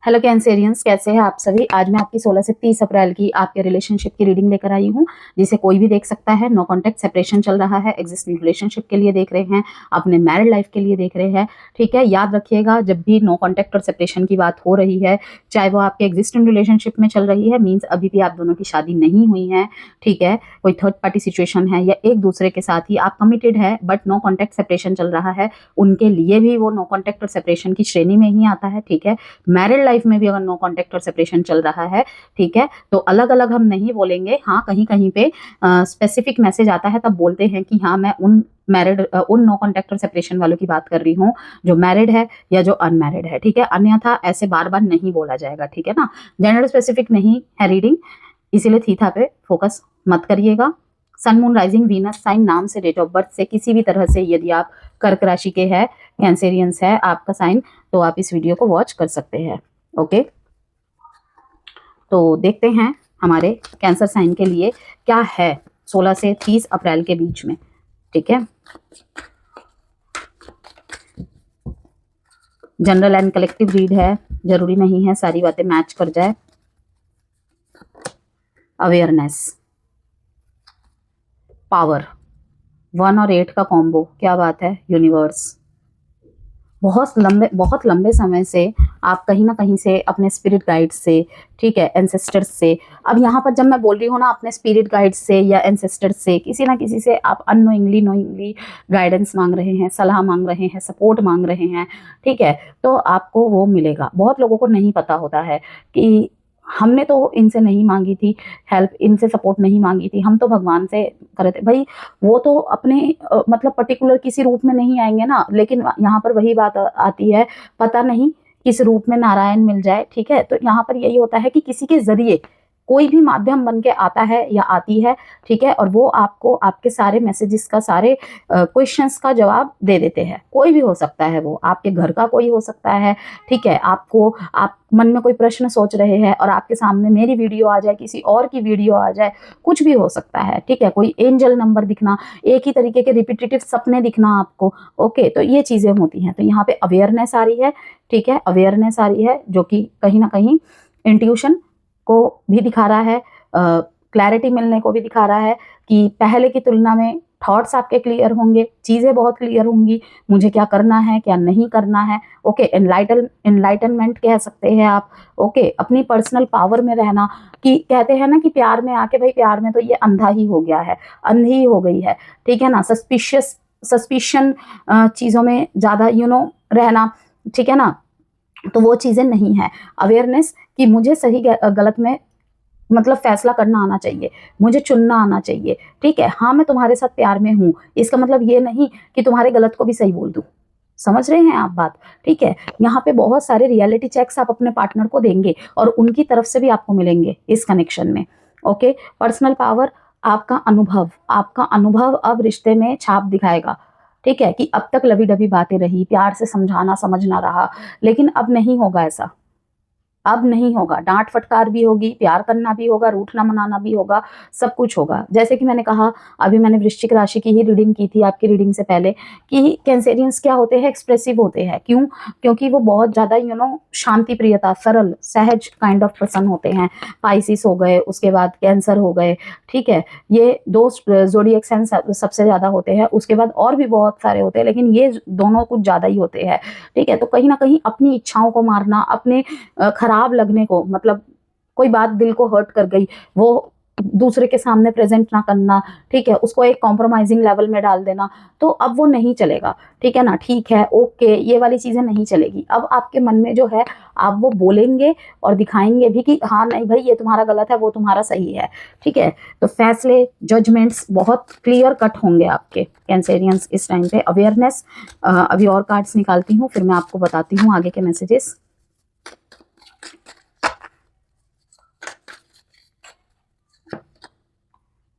Hello Cancerians, कैसे हैं आप सभी। आज मैं आपकी 16 से 30 अप्रैल की आपके रिलेशनशिप की रीडिंग लेकर आई हूं, जिसे कोई भी देख सकता है। नो कॉन्टैक्ट सेपरेशन चल रहा है, एग्जिस्टिंग रिलेशनशिप के लिए देख रहे हैं, अपने मैरिड लाइफ के लिए देख रहे हैं। ठीक है, याद रखिएगा जब भी नो कॉन्टैक्ट और सेपरेशन की बात हो रही है, चाहे वो आपके एग्जिस्टिंग रिलेशनशिप में चल रही है, मीन्स अभी भी आप दोनों की शादी नहीं हुई है, ठीक है, कोई थर्ड पार्टी सिचुएशन है या एक दूसरे के साथ ही आप कमिटेड है बट नो कॉन्टैक्ट सेपरेशन चल रहा है, उनके लिए भी वो नो कॉन्टैक्ट और सेपरेशन की श्रेणी में ही आता है। ठीक है, मैरिड लाइफ में भी अगर नो कॉन्टैक्ट और सेपरेशन चल रहा है, ठीक है, तो अलग अलग हम नहीं बोलेंगे। हाँ, कहीं कहीं पे स्पेसिफिक मैसेज आता है तब बोलते हैं कि हाँ मैं उन नो कॉन्टैक्ट और सेपरेशन वालों की बात कर रही हूँ जो मैरिड है या जो अनमैरिड है। ठीक है, अन्यथा ऐसे बार बार नहीं बोला जाएगा। ठीक है ना, जेंडर स्पेसिफिक नहीं है रीडिंग, इसीलिए थीथा पे फोकस मत करिएगा। सन, मून, राइजिंग, वीनस साइन, नाम से, डेट ऑफ बर्थ से, किसी भी तरह से यदि आप कर्क राशि के हैं, कैंसेरियंस है आपका साइन, तो आप इस वीडियो को वॉच कर सकते हैं। ओके, तो देखते हैं हमारे कैंसर साइन के लिए क्या है 16 से 30 अप्रैल के बीच में। ठीक है, जनरल एंड कलेक्टिव रीड है, जरूरी नहीं है सारी बातें मैच कर जाए। अवेयरनेस, पावर, 1 और 8 का कॉम्बो, क्या बात है। यूनिवर्स, बहुत लंबे समय से आप कहीं ना कहीं से अपने स्पिरिट गाइड से, ठीक है, एंसेस्टर्स से, अब यहाँ पर जब मैं बोल रही हूँ ना अपने स्पिरिट गाइड से या एंसेस्टर्स से, किसी ना किसी से आप अननोइंगली गाइडेंस मांग रहे हैं, सलाह मांग रहे हैं, सपोर्ट मांग रहे हैं। ठीक है, तो आपको वो मिलेगा। बहुत लोगों को नहीं पता होता है कि हमने तो इनसे नहीं मांगी थी हेल्प, इनसे सपोर्ट नहीं मांगी थी, हम तो भगवान से करे थे। भाई वो तो अपने मतलब पर्टिकुलर किसी रूप में नहीं आएंगे ना, लेकिन यहाँ पर वही बात आती है, पता नहीं किस रूप में नारायण मिल जाए। ठीक है, तो यहाँ पर यही होता है कि किसी के जरिए कोई भी माध्यम बन के आता है या आती है, ठीक है, और वो आपको आपके सारे मैसेजेस का, सारे क्वेश्चंस का जवाब दे देते हैं। कोई भी हो सकता है, वो आपके घर का कोई हो सकता है। ठीक है, आप मन में कोई प्रश्न सोच रहे हैं और आपके सामने मेरी वीडियो आ जाए, किसी और की वीडियो आ जाए, कुछ भी हो सकता है। ठीक है, कोई एंजल नंबर दिखना, एक ही तरीके के रिपीटेटिव सपने दिखना आपको। ओके, तो ये चीजें होती हैं। तो यहाँ पे अवेयरनेस आ रही है, ठीक है, अवेयरनेस आ रही है जो कि कहीं ना कहीं इंट्यूशन को भी दिखा रहा है, क्लैरिटी मिलने को भी दिखा रहा है कि पहले की तुलना में थॉट्स आपके क्लियर होंगे, चीज़ें बहुत क्लियर होंगी, मुझे क्या करना है क्या नहीं करना है। ओके, एनलाइटनमेंट कह सकते हैं आप। ओके, अपनी पर्सनल पावर में रहना, कि कहते हैं ना कि प्यार में आके, भाई प्यार में तो ये अंधा ही हो गया है, अंधी हो गई है। ठीक है ना, सस्पिशन चीज़ों में ज़्यादा रहना, ठीक है ना, तो वो चीज़ें नहीं है। अवेयरनेस कि मुझे सही गलत में मतलब फैसला करना आना चाहिए, मुझे चुनना आना चाहिए। ठीक है, हाँ मैं तुम्हारे साथ प्यार में हूँ, इसका मतलब ये नहीं कि तुम्हारे गलत को भी सही बोल दूँ। समझ रहे हैं आप बात। ठीक है, यहाँ पे बहुत सारे रियलिटी चेक्स आप अपने पार्टनर को देंगे और उनकी तरफ से भी आपको मिलेंगे इस कनेक्शन में। ओके, पर्सनल पावर, आपका अनुभव अब रिश्ते में छाप दिखाएगा। ठीक है, कि अब तक लवी डबी बातें रही, प्यार से समझाना समझना रहा, लेकिन अब नहीं होगा ऐसा। अब नहीं होगा, डांट फटकार भी होगी, प्यार करना भी होगा, रूठना मनाना भी होगा, सब कुछ होगा। जैसे कि मैंने कहा, अभी मैंने वृश्चिक राशि की ही रीडिंग की थी आपकी रीडिंग से पहले, कि कैंसेरियंस क्या होते हैं, एक्सप्रेसिव होते हैं। क्यों? क्योंकि वो बहुत ज़्यादा शांति प्रियता, सरल सहज काइंड ऑफ पर्सन होते हैं। पाइसिस हो गए, उसके बाद कैंसर हो गए। ठीक है, ये दो जोडिएक साइन सबसे ज़्यादा होते हैं, उसके बाद और भी बहुत सारे होते हैं, लेकिन ये दोनों कुछ ज़्यादा ही होते हैं। ठीक है, तो कहीं ना कहीं अपनी इच्छाओं को मारना, अपने खराब लगने को, मतलब कोई बात दिल को हर्ट कर गई, वो दूसरे के सामने प्रेजेंट ना करना, ठीक है, उसको एक कॉम्प्रोमाइजिंग लेवल में डाल देना, तो अब वो नहीं चलेगा। ठीक है ना, ठीक है, ओके, ये वाली चीजें नहीं चलेगी। अब आपके मन में जो है आप वो बोलेंगे और दिखाएंगे भी कि हाँ नहीं भाई ये तुम्हारा गलत है, वो तुम्हारा सही है। ठीक है, तो फैसले, जजमेंट्स बहुत क्लियर कट होंगे आपके कैंसेरियंस इस टाइम पे। अवेयरनेस, अभी और कार्ड्स निकालती हूँ, फिर मैं आपको बताती हूँ आगे के मैसेजेस।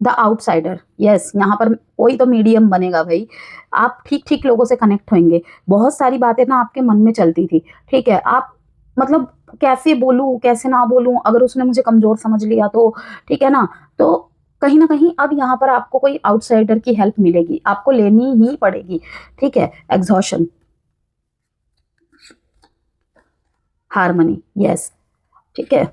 द आउटसाइडर, यस, यहाँ पर कोई तो मीडियम बनेगा भाई। आप ठीक ठीक लोगों से कनेक्ट होंगे। बहुत सारी बातें ना आपके मन में चलती थी, ठीक है, आप मतलब कैसे बोलूं कैसे ना बोलूं, अगर उसने मुझे कमजोर समझ लिया तो, ठीक है ना, तो कहीं ना कहीं अब यहाँ पर आपको कोई आउटसाइडर की हेल्प मिलेगी, आपको लेनी ही पड़ेगी। ठीक है, एग्जॉशन, हार्मनी, यस, ठीक है।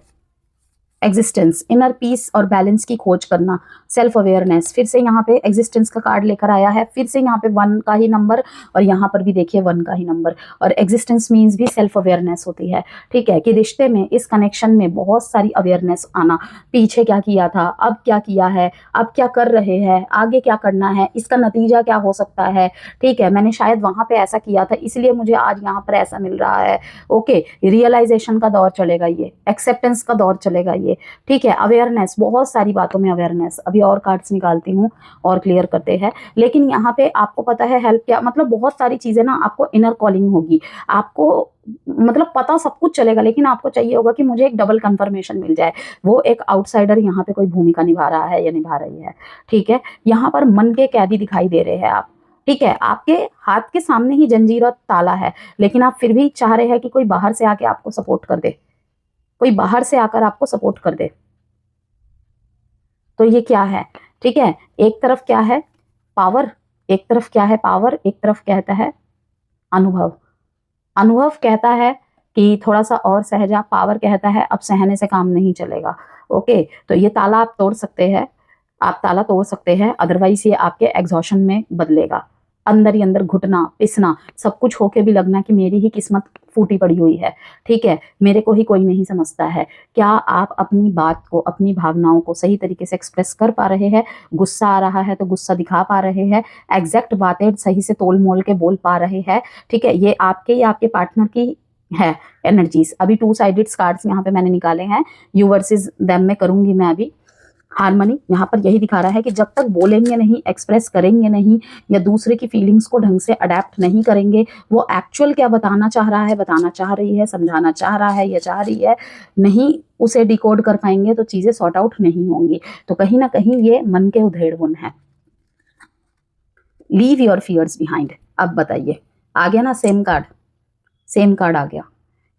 एग्जिस्टेंस, इनर पीस और बैलेंस की खोज करना, सेल्फ अवेयरनेस, फिर से यहाँ पे एग्जिस्टेंस का कार्ड लेकर आया है, फिर से यहाँ पे 1 का ही नंबर और यहाँ पर भी देखिए 1 का ही नंबर। और एग्जिस्टेंस मीन्स भी सेल्फ अवेयरनेस होती है, ठीक है, कि रिश्ते में, इस कनेक्शन में बहुत सारी अवेयरनेस आना, पीछे क्या किया था, अब क्या किया है, अब क्या कर रहे हैं, आगे क्या करना है, इसका नतीजा क्या हो सकता है, ठीक है, मैंने शायद वहाँ पे ऐसा किया था इसलिए मुझे आज यहाँ पर ऐसा मिल रहा है। ओके, रियलाइजेशन का दौर चलेगा ये, एक्सेप्टेंस का दौर चलेगा ये, ठीक है। अवेयरनेस, बहुत सारी बातों में अवेयरनेस। अभी और कार्ड्स निकालती हूँ और क्लियर करते हैं। लेकिन यहाँ पे आपको पता है हेल्प क्या, मतलब बहुत सारी चीजें ना, आपको इनर कॉलिंग होगी, आपको मतलब पता सब कुछ चलेगा, लेकिन आपको चाहिए होगा कि मुझे एक डबल कंफर्मेशन मिल जाए। वो एक आउटसाइडर यहाँ पे कोई भूमिका निभा रहा है या निभा रही है, ठीक है। यहाँ पर मन के कैदी दिखाई दे रहे हैं आप, ठीक है, आपके हाथ के सामने ही जंजीर और ताला है, लेकिन आप फिर भी चाह रहे हैं कि कोई बाहर से आके आपको सपोर्ट कर दे, कोई बाहर से आकर आपको सपोर्ट कर दे। तो ये क्या है, ठीक है, एक तरफ क्या है पावर, एक तरफ क्या है पावर, एक तरफ कहता है अनुभव। अनुभव कहता है कि थोड़ा सा और सहजा, पावर कहता है अब सहने से काम नहीं चलेगा। ओके, तो ये ताला आप तोड़ सकते हैं, आप ताला तोड़ सकते हैं, अदरवाइज ये आपके एग्जॉशन में बदलेगा। अंदर ही अंदर घुटना पिसना, सब कुछ होके भी लगना कि मेरी ही किस्मत फूटी पड़ी हुई है, ठीक है, मेरे को ही कोई नहीं समझता है। क्या आप अपनी बात को, अपनी भावनाओं को सही तरीके से एक्सप्रेस कर पा रहे हैं? गुस्सा आ रहा है तो गुस्सा दिखा पा रहे हैं, एग्जैक्ट बातें सही से तोल मोल के बोल पा रहे हैं, ठीक है। ये आपके या आपके पार्टनर की है एनर्जीज। अभी 2 साइडेड कार्ड्स यहाँ पे मैंने निकाले हैं, यू वर्सेस देम में करूंगी मैं अभी। हार्मनी यहाँ पर यही दिखा रहा है कि जब तक बोलेंगे नहीं, एक्सप्रेस करेंगे नहीं, या दूसरे की फीलिंग्स को ढंग से अडेप्ट नहीं करेंगे, वो एक्चुअल क्या बताना चाह रहा है, बताना चाह रही है, समझाना चाह रहा है या चाह रही है, नहीं उसे डिकोड कर पाएंगे तो चीजें सॉर्ट आउट नहीं होंगी। तो कहीं ना कहीं ये मन के उधेड़बुन है। Leave your fears behind. अब बताइए, आ गया ना सेम कार्ड, सेम कार्ड आ गया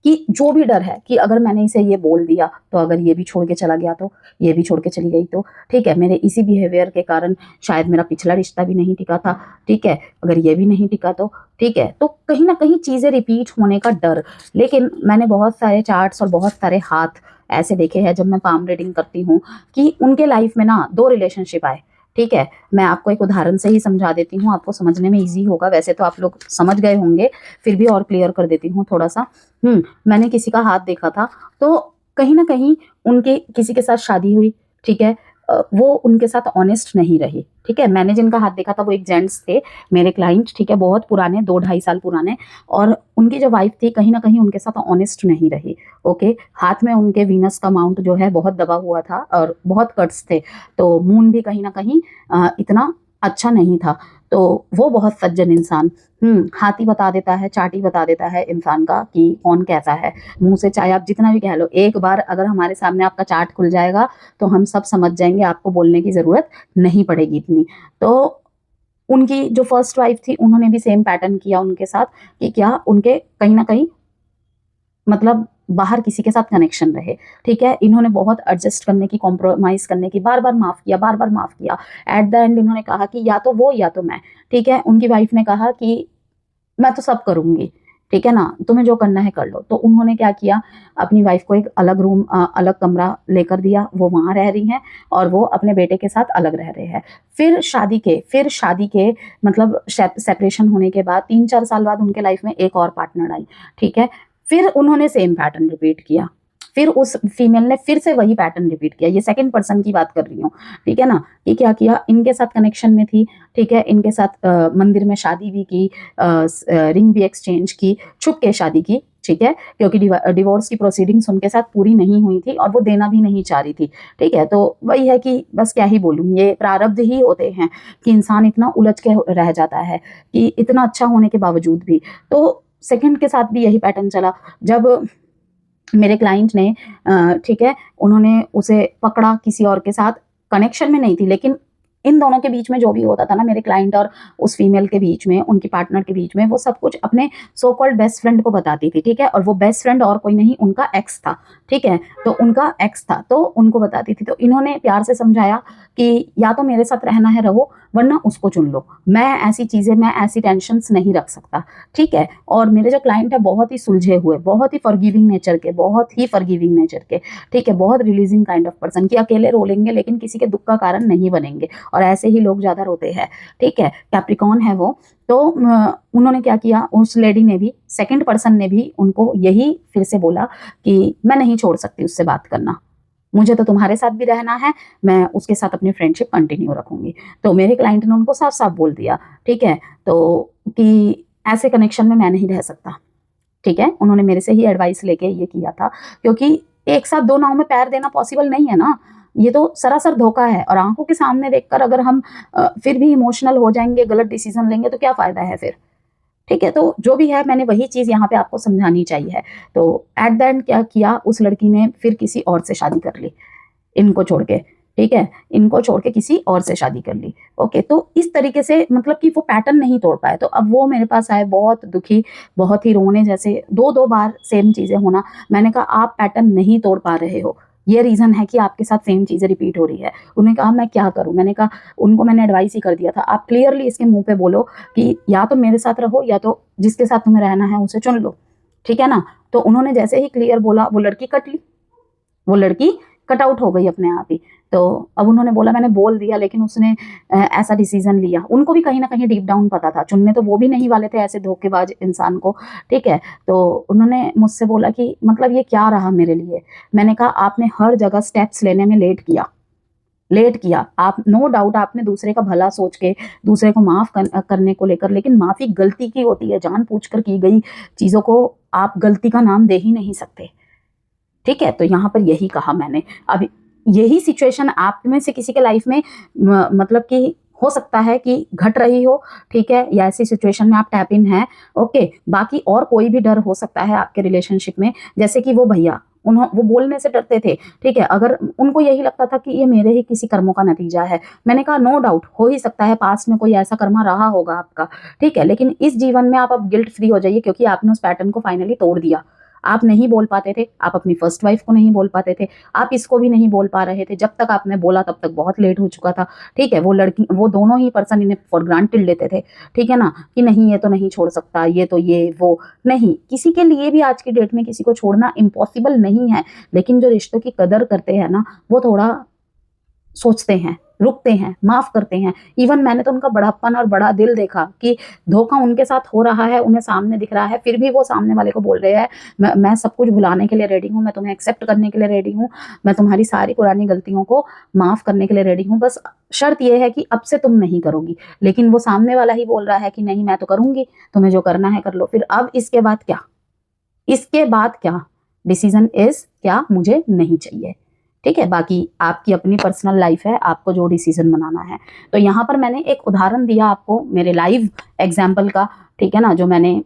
कि जो भी डर है कि अगर मैंने इसे ये बोल दिया तो अगर ये भी छोड़ के चला गया तो, ये भी छोड़ के चली गई तो, ठीक है, मेरे इसी बिहेवियर के कारण शायद मेरा पिछला रिश्ता भी नहीं टिका था, ठीक है, अगर ये भी नहीं टिका तो, ठीक है। तो कहीं ना कहीं चीजें रिपीट होने का डर। लेकिन मैंने बहुत सारे चार्ट्स और बहुत सारे हाथ ऐसे देखे हैं जब मैं पाम रीडिंग करती हूँ कि उनके लाइफ में ना 2 रिलेशनशिप आए, ठीक है। मैं आपको एक उदाहरण से ही समझा देती हूँ, आपको समझने में इजी होगा, वैसे तो आप लोग समझ गए होंगे, फिर भी और क्लियर कर देती हूँ थोड़ा सा। मैंने किसी का हाथ देखा था, तो कहीं ना कहीं उनके किसी के साथ शादी हुई, ठीक है, वो उनके साथ ऑनेस्ट नहीं रही, ठीक है। मैंने जिनका हाथ देखा था वो एक जेंट्स थे, मेरे क्लाइंट, ठीक है, बहुत पुराने, 2-2.5 साल पुराने, और उनकी जो वाइफ थी कहीं ना कहीं उनके साथ ऑनेस्ट नहीं रही। ओके, हाथ में उनके वीनस का माउंट जो है बहुत दबा हुआ था और बहुत कट्स थे, तो मून भी कहीं ना कहीं इतना अच्छा नहीं था। तो वो बहुत सज्जन इंसान, हाथी बता देता है, चाटी बता देता है इंसान का कि कौन कैसा है। मुंह से चाहे आप जितना भी कह लो, एक बार अगर हमारे सामने आपका चार्ट खुल जाएगा तो हम सब समझ जाएंगे, आपको बोलने की जरूरत नहीं पड़ेगी इतनी। तो उनकी जो फर्स्ट वाइफ थी उन्होंने भी सेम पैटर्न किया उनके साथ कि क्या उनके कहीं ना कहीं मतलब बाहर किसी के साथ कनेक्शन रहे, ठीक है। इन्होंने बहुत एडजस्ट करने की, कॉम्प्रोमाइज करने की, बार बार माफ किया, बार बार माफ किया। एट द एंड इन्होंने कहा कि या तो वो या तो मैं, ठीक है। उनकी वाइफ ने कहा कि मैं तो सब करूंगी, ठीक है ना, तुम्हें जो करना है कर लो। तो उन्होंने क्या किया, अपनी वाइफ को एक अलग रूम, अलग कमरा लेकर दिया, वो वहां रह रही हैं और वो अपने बेटे के साथ अलग रह रहे हैं। फिर शादी के मतलब सेपरेशन होने के बाद 3-4 साल बाद उनके लाइफ में एक और पार्टनर आई, ठीक है। फिर उन्होंने सेम पैटर्न रिपीट किया, फिर उस फीमेल ने फिर से वही पैटर्न रिपीट किया। ये सेकंड पर्सन की बात कर रही हूँ, ठीक है ना। ये क्या किया, इनके साथ कनेक्शन में थी, ठीक है, इनके साथ मंदिर में शादी भी की, रिंग भी एक्सचेंज की, छुप के शादी की, ठीक है, क्योंकि डिवोर्स की प्रोसीडिंग्स उनके साथ पूरी नहीं हुई थी और वो देना भी नहीं चाह रही थी, ठीक है। तो वही है कि बस क्या ही बोलूँ, ये प्रारब्ध ही होते हैं कि इंसान इतना उलझ के रह जाता है कि इतना अच्छा होने के बावजूद भी। तो सेकंड के साथ भी यही पैटर्न चला। जब मेरे क्लाइंट ने ठीक है, उन्होंने उसे पकड़ा, किसी और के साथ कनेक्शन में नहीं थी, लेकिन इन दोनों के बीच में जो भी होता था ना, मेरे क्लाइंट और उस फीमेल के बीच में, उनकी पार्टनर के बीच में, वो सब कुछ अपने सो कॉल्ड बेस्ट फ्रेंड को बताती थी, ठीक है। और वो बेस्ट फ्रेंड और कोई नहीं, उनका एक्स था, ठीक है। तो उनका एक्स था, तो उनको बताती थी। तो इन्होंने प्यार से समझाया कि या तो मेरे साथ रहना है रहो, वरना उसको चुन लो। मैं ऐसी चीज़ें, मैं ऐसी टेंशन्स नहीं रख सकता, ठीक है। और मेरे जो क्लाइंट है बहुत ही सुलझे हुए, बहुत ही फॉरगिविंग नेचर के, बहुत ही फॉरगिविंग नेचर के, ठीक है, बहुत रिलीजिंग काइंड ऑफ पर्सन, कि अकेले रो लेंगे लेकिन किसी के दुख का कारण नहीं बनेंगे, और ऐसे ही लोग ज़्यादा रोते हैं, ठीक है। कैप्रिकॉर्न है वो। तो उन्होंने क्या किया, उस लेडी ने भी, सेकंड पर्सन ने भी उनको यही फिर से बोला कि मैं नहीं छोड़ सकती उससे बात करना, मुझे तो तुम्हारे साथ भी रहना है, मैं उसके साथ अपनी फ्रेंडशिप कंटिन्यू रखूंगी। तो मेरे क्लाइंट ने उनको साफ साफ बोल दिया, ठीक है, तो कि ऐसे कनेक्शन में मैं नहीं रह सकता, ठीक है। उन्होंने मेरे से ही एडवाइस लेके ये किया था, क्योंकि एक साथ दो नाव में पैर देना पॉसिबल नहीं है ना, ये तो सरासर धोखा है। और आंखों के सामने देखकर अगर हम फिर भी इमोशनल हो जाएंगे, गलत डिसीजन लेंगे, तो क्या फायदा है फिर, ठीक है। तो जो भी है, मैंने वही चीज़ यहाँ पे आपको समझानी चाहिए। तो एट द एंड क्या किया, उस लड़की ने फिर किसी और से शादी कर ली, इनको छोड़ के, ठीक है, इनको छोड़ के किसी और से शादी कर ली। ओके, तो इस तरीके से मतलब कि वो पैटर्न नहीं तोड़ पाए। तो अब वो मेरे पास आए बहुत दुखी, बहुत ही रोने जैसे, दो दो बार सेम चीज़ें होना। मैंने कहा आप पैटर्न नहीं तोड़ पा रहे हो, ये रीज़न है कि आपके साथ सेम चीज़ें रिपीट हो रही है। उन्होंने कहा मैं क्या करूं, मैंने कहा उनको मैंने एडवाइस ही कर दिया था, आप क्लियरली इसके मुंह पे बोलो कि या तो मेरे साथ रहो, या तो जिसके साथ तुम्हें रहना है उसे चुन लो, ठीक है ना। तो उन्होंने जैसे ही क्लियर बोला, वो लड़की कट ली, वो लड़की कट आउट हो गई अपने आप ही। तो अब उन्होंने बोला मैंने बोल दिया, लेकिन उसने ऐसा डिसीजन लिया। उनको भी कहीं ना कहीं डीप डाउन पता था, चुनने तो वो भी नहीं वाले थे ऐसे धोखेबाज इंसान को, ठीक है। तो उन्होंने मुझसे बोला कि मतलब ये क्या रहा मेरे लिए। मैंने कहा आपने हर जगह स्टेप्स लेने में लेट किया, लेट किया आप, नो डाउट आपने दूसरे का भला सोच के दूसरे को माफ करने को लेकर, लेकिन माफी गलती की होती है, जानबूझकर की गई चीजों को आप गलती का नाम दे ही नहीं सकते, ठीक है। तो यहाँ पर यही कहा मैंने। अब यही सिचुएशन आप में से किसी के लाइफ में मतलब कि हो सकता है कि घट रही हो, ठीक है, या ऐसी सिचुएशन में आप टैप इन है, ओके। बाकी और कोई भी डर हो सकता है आपके रिलेशनशिप में, जैसे कि वो भैया, वो बोलने से डरते थे, ठीक है। अगर उनको यही लगता था कि ये मेरे ही किसी कर्मों का नतीजा है, मैंने कहा नो डाउट हो ही सकता है पास्ट में कोई ऐसा कर्मा रहा होगा आपका, ठीक है, लेकिन इस जीवन में आप अब गिल्ट फ्री हो जाइए, क्योंकि आपने उस पैटर्न को फाइनली तोड़ दिया। आप नहीं बोल पाते थे, आप अपनी फर्स्ट वाइफ को नहीं बोल पाते थे, आप इसको भी नहीं बोल पा रहे थे। जब तक आपने बोला तब तक बहुत लेट हो चुका था, ठीक है। वो लड़की, वो दोनों ही पर्सन इन्हें फॉर ग्रांटेड लेते थे, ठीक है ना, कि नहीं ये तो नहीं छोड़ सकता, ये तो ये वो नहीं। किसी के लिए भी आज की डेट में किसी को छोड़ना इम्पॉसिबल नहीं है, लेकिन जो रिश्तों की कदर करते हैं ना, वो थोड़ा सोचते हैं, रुकते हैं, माफ करते हैं। इवन मैंने तो उनका बड़ापन और बड़ा दिल देखा कि धोखा उनके साथ हो रहा है, उन्हें सामने दिख रहा है, फिर भी वो सामने वाले को बोल रहे हैं मैं सब कुछ भुलाने के लिए रेडी हूँ, मैं तुम्हें एक्सेप्ट करने के लिए रेडी हूँ, मैं तुम्हारी सारी पुरानी गलतियों को माफ करने के लिए रेडी हूँ, बस शर्त यह है कि अब से तुम नहीं करोगी। लेकिन वो सामने वाला ही बोल रहा है कि नहीं मैं तो करूंगी, तुम्हें जो करना है कर लो। फिर अब इसके बाद क्या, इसके बाद क्या, डिसीजन इज क्या, मुझे नहीं चाहिए, ठीक है। बाकी आपकी अपनी पर्सनल लाइफ है, आपको जो डिसीजन बनाना है। तो यहाँ पर मैंने एक उदाहरण दिया आपको मेरे लाइव एग्जाम्पल का, ठीक है ना, जो मैंने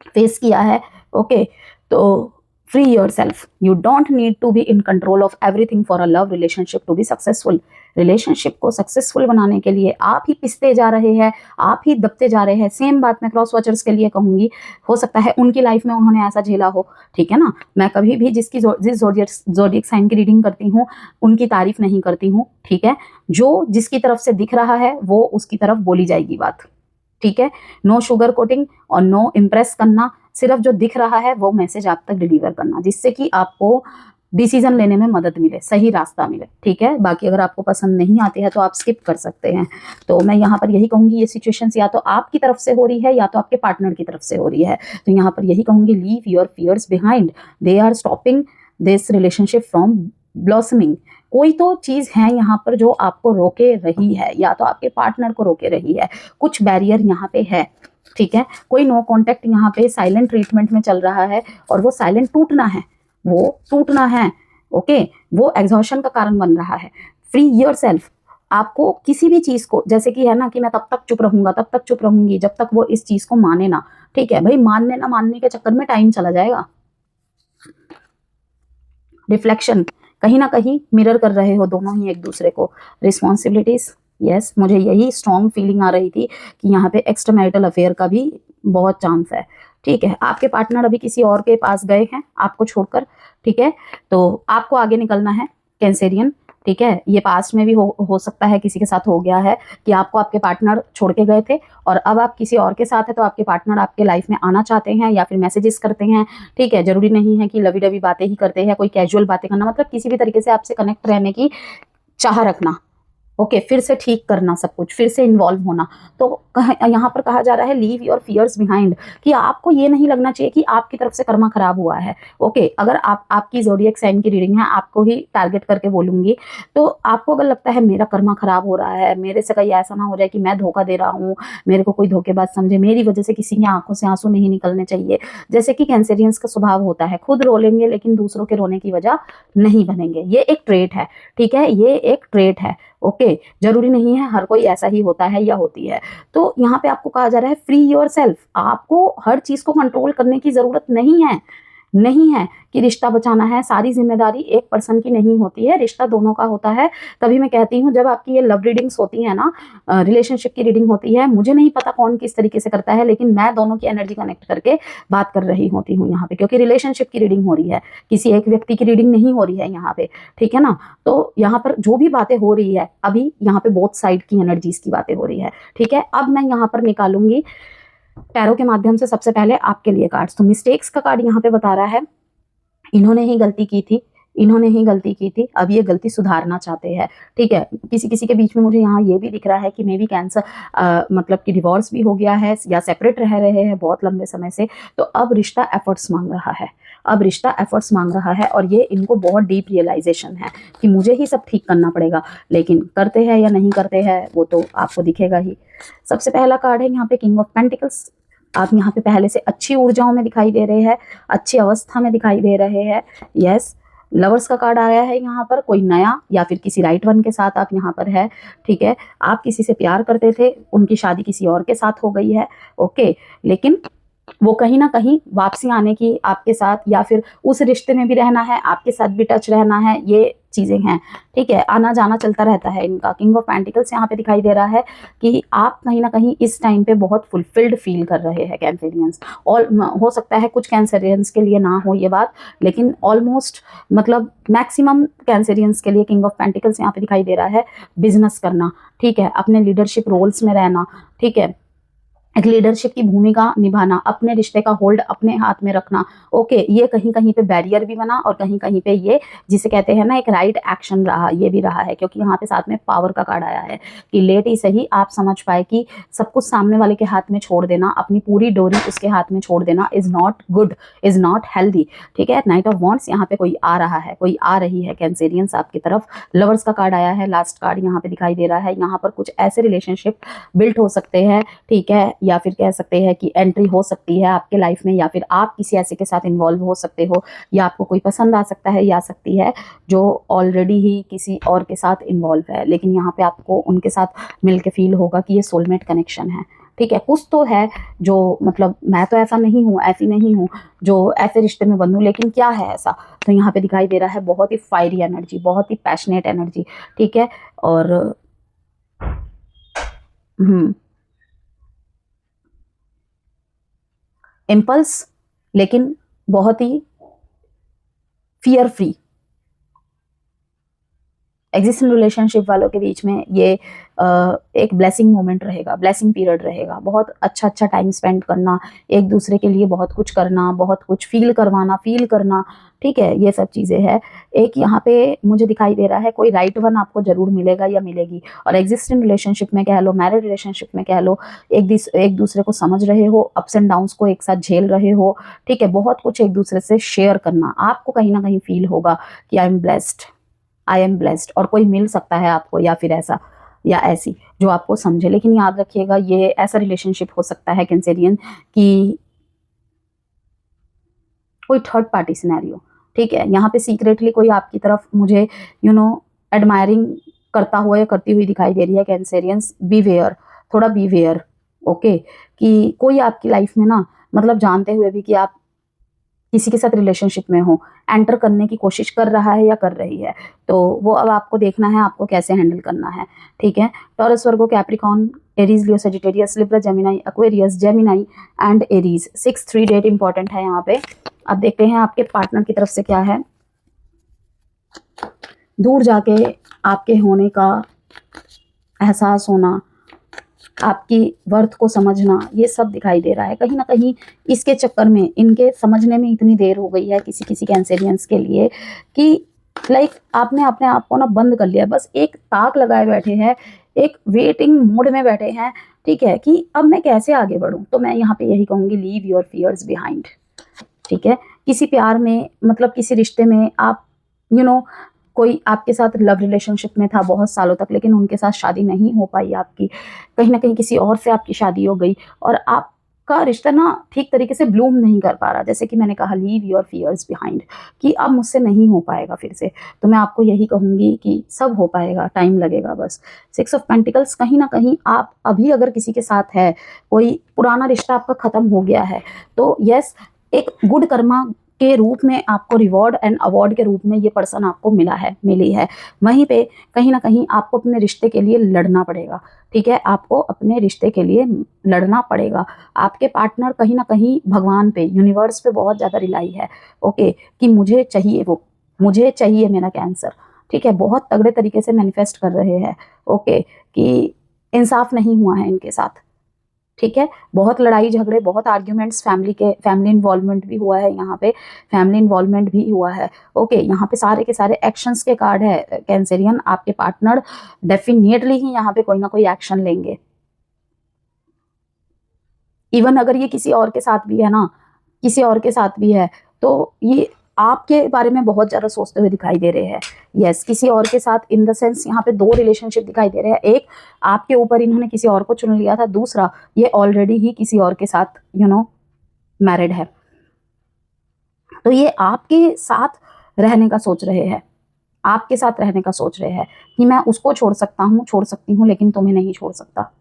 फेस किया है, ओके। तो free yourself, you don't need to be in control of everything for a love relationship to be successful. Relationship को सक्सेसफुल बनाने के लिए आप ही पिसते जा रहे हैं, आप ही दबते जा रहे हैं। सेम बात मैं क्रॉस वॉचर्स के लिए कहूंगी, हो सकता है उनकी लाइफ में उन्होंने ऐसा झेला हो, ठीक है ना। मैं कभी भी जिस ज़ोडिएक साइन की रीडिंग करती हूँ उनकी तारीफ नहीं करती हूँ, ठीक है। जो जिसकी तरफ से दिख रहा है वो उसकी तरफ बोली जाएगी बात, ठीक है। नो शुगर कोटिंग और नो इम्प्रेस करना, सिर्फ जो दिख रहा है वो मैसेज आप तक डिलीवर करना, जिससे कि आपको डिसीजन लेने में मदद मिले, सही रास्ता मिले, ठीक है। बाकी अगर आपको पसंद नहीं आते हैं तो आप स्किप कर सकते हैं। तो मैं यहाँ पर यही कहूंगी, ये सिचुएशंस या तो आपकी तरफ से हो रही है या तो आपके पार्टनर की तरफ से हो रही है। तो यहाँ पर यही कहूंगी, leave your fears behind, they are stopping this relationship from blossoming. कोई तो चीज है यहाँ पर जो आपको रोके रही है, या तो आपके पार्टनर को रोके रही है, कुछ बैरियर यहाँ पे है, ठीक है। कोई नो कॉन्टेक्ट यहाँ पे साइलेंट ट्रीटमेंट में चल रहा है, और वो साइलेंट टूटना है, वो टूटना है, ओके। वो एग्जॉशन का कारण बन रहा है। फ्री योरसेल्फ, आपको किसी भी चीज को, जैसे कि है ना कि मैं तब तक चुप रहूंगा, तब तक चुप रहूंगी जब तक वो इस चीज को माने ना, ठीक है भाई। मानने ना मानने के चक्कर में टाइम चला जाएगा। रिफ्लेक्शन, कहीं ना कहीं मिरर कर रहे हो दोनों ही एक दूसरे को। रिस्पॉन्सिबिलिटीज, यस, मुझे यही स्ट्रॉन्ग फीलिंग आ रही थी कि यहाँ पे एक्स्ट्रा मैरिटल अफेयर का भी बहुत चांस है, ठीक है, आपके पार्टनर अभी किसी और के पास गए हैं आपको छोड़कर, ठीक है, तो आपको आगे निकलना है कैंसेरियन, ठीक है। ये पास्ट में भी हो सकता है, किसी के साथ हो गया है कि आपको आपके पार्टनर छोड़ के गए थे और अब आप किसी और के साथ है, तो आपके पार्टनर आपके लाइफ में आना चाहते हैं या फिर मैसेजेस करते हैं, ठीक है। जरूरी नहीं है कि लवी डवी बातें ही करते हैं, कोई कैजुअल बातें करना, मतलब किसी भी तरीके से आपसे कनेक्ट रहने की चाह रखना, ओके, फिर से ठीक करना सब कुछ, फिर से इन्वॉल्व होना। तो यहाँ पर कहा जा रहा है लीव योर फियर्स बिहाइंड, कि आपको ये नहीं लगना चाहिए कि आपकी तरफ से कर्मा खराब हुआ है, ओके। अगर आपकी ज़ोडिएक साइन की रीडिंग है, आपको ही टारगेट करके बोलूंगी, तो आपको अगर लगता है मेरा कर्मा खराब हो रहा है, मेरे से कहीं ऐसा ना हो जाए कि मैं धोखा दे रहा हूँ, मेरे को कोई धोखेबाज समझे, मेरी वजह से किसी की आंखों से आंसू नहीं निकलने चाहिए, जैसे कि कैंसेरियंस का स्वभाव होता है, खुद रो लेंगे लेकिन दूसरों के रोने की वजह नहीं बनेंगे, ये एक ट्रेट है, ठीक है, ये एक ट्रेट है, ओके। जरूरी नहीं है हर कोई ऐसा ही होता है या होती है। तो यहाँ पे आपको कहा जा रहा है फ्री योर सेल्फ, आपको हर चीज को कंट्रोल करने की जरूरत नहीं है कि रिश्ता बचाना है, सारी जिम्मेदारी एक पर्सन की नहीं होती है, रिश्ता दोनों का होता है। तभी मैं कहती हूँ जब आपकी ये लव रीडिंग्स होती है ना, रिलेशनशिप की रीडिंग होती है, मुझे नहीं पता कौन किस तरीके से करता है, लेकिन मैं दोनों की एनर्जी कनेक्ट करके बात कर रही होती हूँ यहाँ पे, क्योंकि रिलेशनशिप की रीडिंग हो रही है, किसी एक व्यक्ति की रीडिंग नहीं हो रही है यहाँ पे, ठीक है ना। तो यहाँ पर जो भी बातें हो रही है अभी, यहाँ पे बोथ साइड की एनर्जीज की बातें हो रही है, ठीक है। अब मैं यहाँ पर निकालूंगी टैरो के माध्यम से सबसे पहले आपके लिए कार्ड्स। तो मिस्टेक्स का कार्ड यहाँ पे बता रहा है इन्होंने ही गलती की थी, इन्होंने ही गलती की थी, अब ये गलती सुधारना चाहते हैं, ठीक है। किसी किसी के बीच में मुझे यहाँ ये भी दिख रहा है कि मे बी कैंसर मतलब कि डिवोर्स भी हो गया है या सेपरेट रह रहे हैं बहुत लंबे समय से, तो अब रिश्ता एफर्ट्स मांग रहा है, अब रिश्ता एफर्ट्स मांग रहा है, और ये इनको बहुत डीप रियलाइजेशन है कि मुझे ही सब ठीक करना पड़ेगा, लेकिन करते हैं या नहीं करते हैं वो तो आपको दिखेगा ही। सबसे पहला कार्ड है यहाँ पे किंग ऑफ पेंटिकल्स। आप यहाँ पे पहले से अच्छी ऊर्जाओं में दिखाई दे रहे हैं, अच्छी अवस्था में दिखाई दे रहे हैं, यस। लवर्स का कार्ड आया है यहाँ पर, कोई नया या फिर किसी राइट वन के साथ आप यहाँ पर है, ठीक है। आप किसी से प्यार करते थे, उनकी शादी किसी और के साथ हो गई है, ओके, लेकिन वो कहीं ना कहीं वापसी आने की आपके साथ, या फिर उस रिश्ते में भी रहना है, आपके साथ भी टच रहना है, ये चीजें हैं, ठीक है। आना जाना चलता रहता है इनका। किंग ऑफ पेंटिकल्स यहाँ पे दिखाई दे रहा है कि आप कहीं ना कहीं इस टाइम पे बहुत फुलफिल्ड फील कर रहे हैं कैंसेरियंस, और हो सकता है कुछ कैंसेरियंस के लिए ना हो ये बात, लेकिन ऑलमोस्ट मतलब मैक्सिमम कैंसेरियंस के लिए किंग ऑफ पेंटिकल्स यहाँ पे दिखाई दे रहा है बिजनेस करना, ठीक है, अपने लीडरशिप रोल्स में रहना, ठीक है, एक लीडरशिप की भूमिका निभाना, अपने रिश्ते का होल्ड अपने हाथ में रखना, ओके। ये कहीं कहीं पे बैरियर भी बना और कहीं कहीं पे ये जिसे कहते हैं ना एक राइट एक्शन रहा, ये भी रहा है, क्योंकि यहाँ पे साथ में पावर का कार्ड आया है कि लेट ही सही आप समझ पाए कि सब कुछ सामने वाले के हाथ में छोड़ देना, अपनी पूरी डोरी उसके हाथ में छोड़ देना is not good, is not healthy, ठीक है। नाइट ऑफ वॉन्ड्स यहाँ पे कोई आ रहा है, कोई आ रही है कैंसेरियंस आपकी तरफ। लवर्स का कार्ड आया है, लास्ट कार्ड यहाँ पे दिखाई दे रहा है। यहाँ पर कुछ ऐसे रिलेशनशिप बिल्ट हो सकते हैं, ठीक है, या फिर कह सकते हैं कि एंट्री हो सकती है आपके लाइफ में, या फिर आप किसी ऐसे के साथ इन्वॉल्व हो सकते हो, या आपको कोई पसंद आ सकता है या सकती है जो ऑलरेडी ही किसी और के साथ इन्वॉल्व है, लेकिन यहाँ पे आपको उनके साथ मिलके फील होगा कि ये सोलमेट कनेक्शन है, ठीक है। कुछ तो है जो मतलब मैं तो ऐसा नहीं हूँ, ऐसी नहीं हूँ जो ऐसे रिश्ते में बंधूं, लेकिन क्या है ऐसा, तो यहाँ पे दिखाई दे रहा है बहुत ही फायरी एनर्जी, बहुत ही पैशनेट एनर्जी, ठीक है। और इम्पल्स, लेकिन बहुत ही फियर फ्री। एग्जिस्टिंग रिलेशनशिप वालों के बीच में ये एक ब्लेसिंग मोमेंट रहेगा, ब्लेसिंग पीरियड रहेगा, बहुत अच्छा अच्छा टाइम स्पेंड करना, एक दूसरे के लिए बहुत कुछ करना, बहुत कुछ फील करवाना, फील करना, ठीक है, ये सब चीज़ें हैं। एक यहाँ पे मुझे दिखाई दे रहा है कोई राइट वन आपको जरूर मिलेगा या मिलेगी, और एग्जिस्टिंग रिलेशनशिप में कह लो, मैरिड रिलेशनशिप में कह लो, एक दूसरे को समझ रहे हो, अप्स एंड डाउन्स को एक साथ झेल रहे हो, ठीक है, बहुत कुछ एक दूसरे से शेयर करना, आपको कहीं ना कहीं फील होगा कि I am blessed, I am blessed, और कोई मिल सकता है आपको या फिर ऐसा या ऐसी जो आपको समझे। लेकिन याद रखिएगा ये ऐसा रिलेशनशिप हो सकता है कैंसेरियन कि कोई थर्ड पार्टी सिनेरियो, ठीक है। यहाँ पे सीक्रेटली कोई आपकी तरफ मुझे एडमायरिंग करता हुआ या करती हुई दिखाई दे रही है कैंसेरियंस, बी वेयर, थोड़ा बी वेयर, ओके, कि कोई आपकी लाइफ में ना मतलब जानते हुए भी कि आप किसी के साथ रिलेशनशिप में हो, एंटर करने की कोशिश कर रहा है या कर रही है, तो वो अब आपको देखना है आपको कैसे हैंडल करना है, ठीक है। Taurus, Virgo, Capricorn Aries, Leo, Sagittarius, Libra, Gemini, Aquarius, Gemini and Aries. 6-3 date important है यहाँ पे। अब देखते हैं आपके पार्टनर की तरफ से क्या है। दूर जाके आपके होने का एहसास होना, आपकी वर्थ को समझना, ये सब दिखाई दे रहा है। कहीं ना कहीं इसके चक्कर में इनके समझने में इतनी देर हो गई है किसी किसी कैंसेरियंस के लिए कि लाइक आपने अपने आप को ना बंद कर लिया, बस एक ताक लगाए बैठे हैं, एक वेटिंग मोड में बैठे हैं, ठीक है, कि अब मैं कैसे आगे बढ़ूं। तो मैं यहाँ पे यही कहूँगी, लीव योर फियर्स बिहाइंड, ठीक है। किसी प्यार में, मतलब किसी रिश्ते में आप कोई आपके साथ लव रिलेशनशिप में था बहुत सालों तक, लेकिन उनके साथ शादी नहीं हो पाई आपकी, कहीं ना कहीं किसी और से आपकी शादी हो गई और आपका रिश्ता ना ठीक तरीके से ब्लूम नहीं कर पा रहा। जैसे कि मैंने कहा, लीव योर फियर्स बिहाइंड, कि अब मुझसे नहीं हो पाएगा फिर से। तो मैं आपको यही कहूँगी कि सब हो पाएगा, टाइम लगेगा बस। 6 ऑफ पेंटिकल्स, कहीं ना कहीं आप अभी अगर किसी के साथ है, कोई पुराना रिश्ता आपका ख़त्म हो गया है, तो यस, एक गुड कर्मा के रूप में आपको रिवॉर्ड एंड अवार्ड के रूप में ये पर्सन आपको मिली है। वहीं पे कहीं ना कहीं आपको अपने रिश्ते के लिए लड़ना पड़ेगा, ठीक है, आपको अपने रिश्ते के लिए लड़ना पड़ेगा। आपके पार्टनर कहीं ना कहीं भगवान पे, यूनिवर्स पे बहुत ज़्यादा रिलाई है, ओके, कि मुझे चाहिए वो, मुझे चाहिए मेरा कैंसर, ठीक है, बहुत तगड़े तरीके से मैनिफेस्ट कर रहे हैं, ओके, कि इंसाफ नहीं हुआ है इनके साथ, ठीक है, बहुत लड़ाई झगड़े, बहुत आर्ग्यूमेंट्स, फैमिली इन्वॉल्वमेंट भी हुआ है यहाँ पे, फैमिली इन्वॉल्वमेंट भी हुआ है, ओके। यहाँ पे सारे के सारे एक्शंस के कार्ड है कैंसेरियन। आपके पार्टनर डेफिनेटली ही यहाँ पे कोई ना कोई एक्शन लेंगे। इवन अगर ये किसी और के साथ भी है ना, किसी और के साथ भी है, तो ये आपके बारे में बहुत ज़्यादा सोचते हुए दिखाई दे रहे हैं। यस, किसी और के साथ, इन द सेंस यहाँ पे 2 रिलेशनशिप दिखाई दे रहे हैं। एक, आपके ऊपर इन्होंने किसी और को चुन लिया था, दूसरा, ये ऑलरेडी ही किसी और के साथ मैरिड है। तो ये आपके साथ रहने का सोच रहे हैं, आपके साथ रहने का सोच रहे हैं कि मैं उसको छोड़ सकता हूँ, छोड़ सकती हूँ, लेकिन तुम्हें नहीं छोड़ सकता।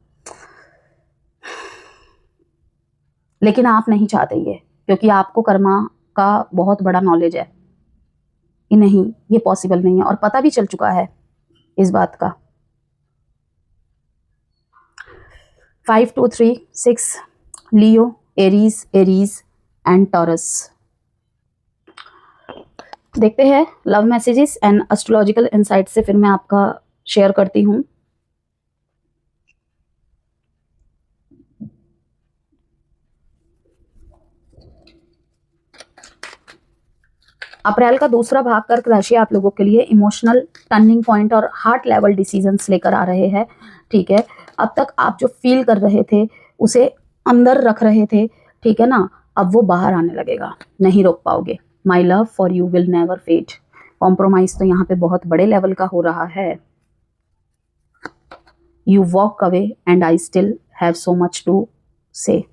लेकिन आप नहीं चाहते ये, क्योंकि आपको कर्मा का बहुत बड़ा नॉलेज है कि नहीं, ये पॉसिबल नहीं है, और पता भी चल चुका है इस बात का। 5, 2, 3, 6, लियो, एरीज एंड टॉरस। देखते हैं love messages and astrological insight से, फिर मैं आपका शेयर करती हूँ। अप्रैल का दूसरा भाग कर्क राशि आप लोगों के लिए इमोशनल टर्निंग पॉइंट और हार्ट लेवल डिसीजंस लेकर आ रहे हैं, ठीक है। अब तक आप जो फील कर रहे थे, उसे अंदर रख रहे थे, ठीक है ना, अब वो बाहर आने लगेगा, नहीं रोक पाओगे। My love for you will never fade. Compromise तो यहाँ पे बहुत बड़े लेवल का हो रहा है। You walk away and I still have so much to say.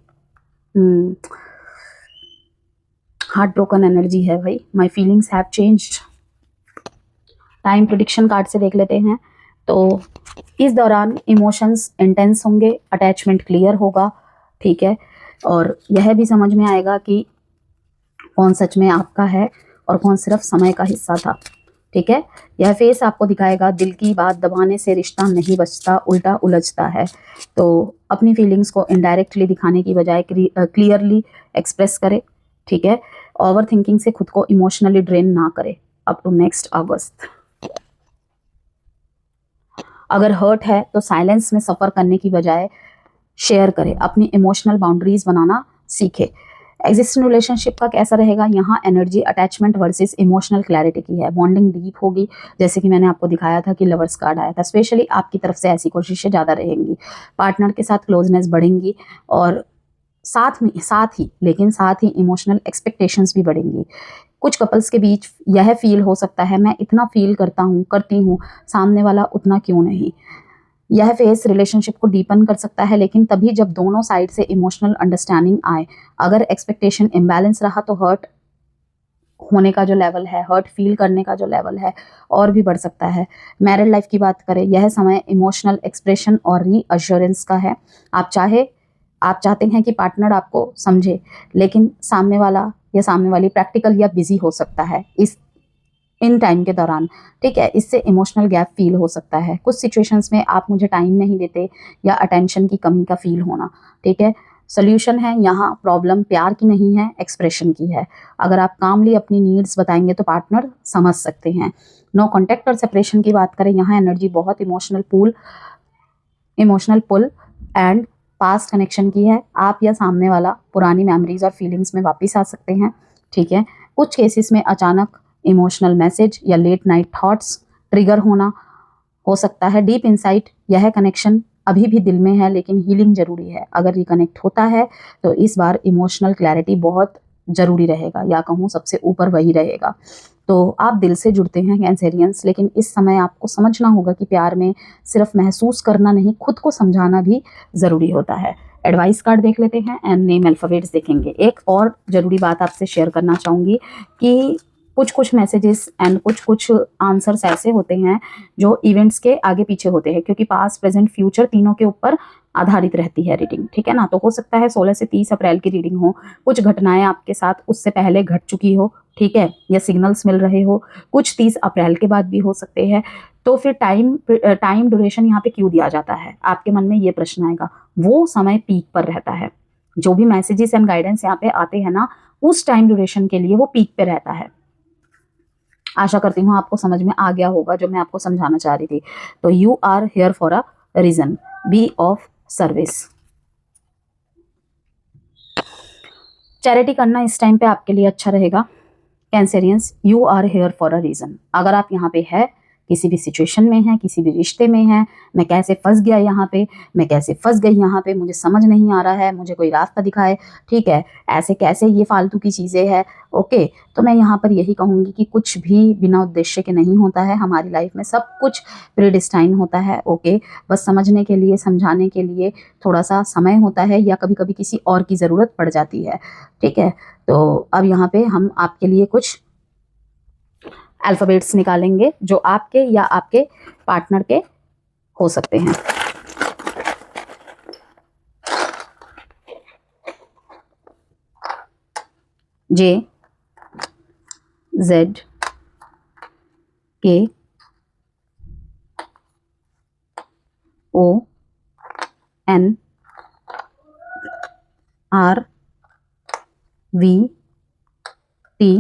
Heart broken energy है भाई। My feelings have changed. Time prediction card से देख लेते हैं। तो इस दौरान इमोशंस इंटेंस होंगे, अटैचमेंट क्लियर होगा, ठीक है, और यह भी समझ में आएगा कि कौन सच में आपका है और कौन सिर्फ समय का हिस्सा था, ठीक है। यह फेस आपको दिखाएगा, दिल की बात दबाने से रिश्ता नहीं बचता, उल्टा उलझता है। तो अपनी फीलिंग्स को इनडायरेक्टली दिखाने की बजाय क्लियरली एक्सप्रेस करे, ठीक है। ओवर थिंकिंग से खुद को इमोशनली ड्रेन ना करे अप टू नेक्स्ट अगस्त। अगर हर्ट है तो साइलेंस में सफ़र करने की बजाय शेयर करें, अपनी इमोशनल बाउंड्रीज बनाना सीखे। एग्जिस्टिंग रिलेशनशिप का कैसा रहेगा, यहाँ energy attachment versus emotional clarity की है। बॉन्डिंग डीप होगी, जैसे कि मैंने आपको दिखाया था कि लवर्स कार्ड आया था। स्पेशली आपकी तरफ से ऐसी कोशिशें ज़्यादा रहेंगी, पार्टनर के साथ क्लोजनेस बढ़ेंगी, और साथ ही इमोशनल एक्सपेक्टेशंस भी बढ़ेंगी। कुछ कपल्स के बीच यह फील हो सकता है, मैं इतना फील करती हूँ, सामने वाला उतना क्यों नहीं। यह फेस रिलेशनशिप को डीपन कर सकता है, लेकिन तभी जब दोनों साइड से इमोशनल अंडरस्टैंडिंग आए। अगर एक्सपेक्टेशन इम्बैलेंस रहा तो हर्ट होने का जो लेवल है, हर्ट फील करने का जो लेवल है, और भी बढ़ सकता है। मैरिड लाइफ की बात करें, यह समय इमोशनल एक्सप्रेशन और रीअश्योरेंस का है। आप चाहते हैं कि पार्टनर आपको समझे, लेकिन सामने वाला या सामने वाली प्रैक्टिकल या बिजी हो सकता है। इस इन टाइम के दौरान, ठीक है। इससे इमोशनल गैप फील हो सकता है। कुछ सिचुएशंस में आप मुझे टाइम नहीं देते या अटेंशन की कमी का फील होना, ठीक है। सोल्यूशन है यहाँ, प्रॉब्लम प्यार की नहीं है, एक्सप्रेशन की है। अगर आप कामली अपनी नीड्स बताएंगे तो पार्टनर समझ सकते हैं। नो कॉन्टेक्ट और सेपरेशन की बात करें, यहाँ एनर्जी बहुत emotional pull and past connection की है। आप या सामने वाला पुरानी मेमोरीज और फीलिंग्स में वापस आ सकते हैं, ठीक है। कुछ केसेस में अचानक इमोशनल मैसेज या लेट नाइट थॉट्स ट्रिगर होना हो सकता है। डीप इनसाइट यह कनेक्शन अभी भी दिल में है, लेकिन हीलिंग जरूरी है। अगर रिकनेक्ट होता है तो इस बार इमोशनल क्लैरिटी बहुत जरूरी रहेगा, या कहूँ सबसे ऊपर वही रहेगा। तो आप दिल से जुड़ते हैं कैंसेरियंस, लेकिन इस समय आपको समझना होगा कि प्यार में सिर्फ महसूस करना नहीं, खुद को समझाना भी ज़रूरी होता है। एडवाइस कार्ड देख लेते हैं एंड नेम अल्फ़ाबेट्स देखेंगे। एक और ज़रूरी बात आपसे शेयर करना चाहूँगी कि कुछ मैसेजेस एंड कुछ आंसर्स ऐसे होते हैं जो इवेंट्स के आगे पीछे होते हैं, क्योंकि पास्ट प्रेजेंट फ्यूचर तीनों के ऊपर आधारित रहती है रीडिंग, ठीक है ना। तो हो सकता है 16 से 30 अप्रैल की रीडिंग हो, कुछ घटनाएं आपके साथ उससे पहले घट चुकी हो, ठीक है, या सिग्नल्स मिल रहे हो, कुछ 30 अप्रैल के बाद भी हो सकते हैं। तो फिर टाइम ड्यूरेशन यहाँ पे क्यों दिया जाता है, आपके मन में ये प्रश्न आएगा। वो समय पीक पर रहता है, जो भी मैसेजेस एंड गाइडेंस यहाँ पे आते हैं ना, उस टाइम ड्यूरेशन के लिए वो पीक पे रहता है। आशा करती हूँ आपको समझ में आ गया होगा जो मैं आपको समझाना चाह रही थी। तो you are here for a reason, be of service. Charity करना इस टाइम पे आपके लिए अच्छा रहेगा। Cancerians, you are here for a reason. अगर आप यहाँ पे है, किसी भी सिचुएशन में है, किसी भी रिश्ते में है, मैं कैसे फंस गया यहाँ पे, मैं कैसे फंस गई यहाँ पे, मुझे समझ नहीं आ रहा है, मुझे कोई रास्ता दिखाए, ठीक है, ऐसे कैसे ये फालतू की चीज़ें हैं, ओके। तो मैं यहाँ पर यही कहूँगी कि कुछ भी बिना उद्देश्य के नहीं होता है हमारी लाइफ में, सब कुछ प्रीडिस्टाइन होता है, ओके। बस समझने के लिए, समझाने के लिए थोड़ा सा समय होता है, या कभी कभी किसी और की ज़रूरत पड़ जाती है, ठीक है। तो अब यहाँ पे हम आपके लिए कुछ अल्फ़ाबेट्स निकालेंगे जो आपके या आपके पार्टनर के हो सकते हैं। J, Z, K, O, N, R, V, T,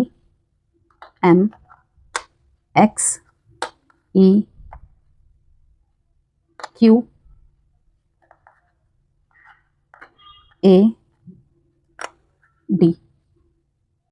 M, X, E, Q, A, D.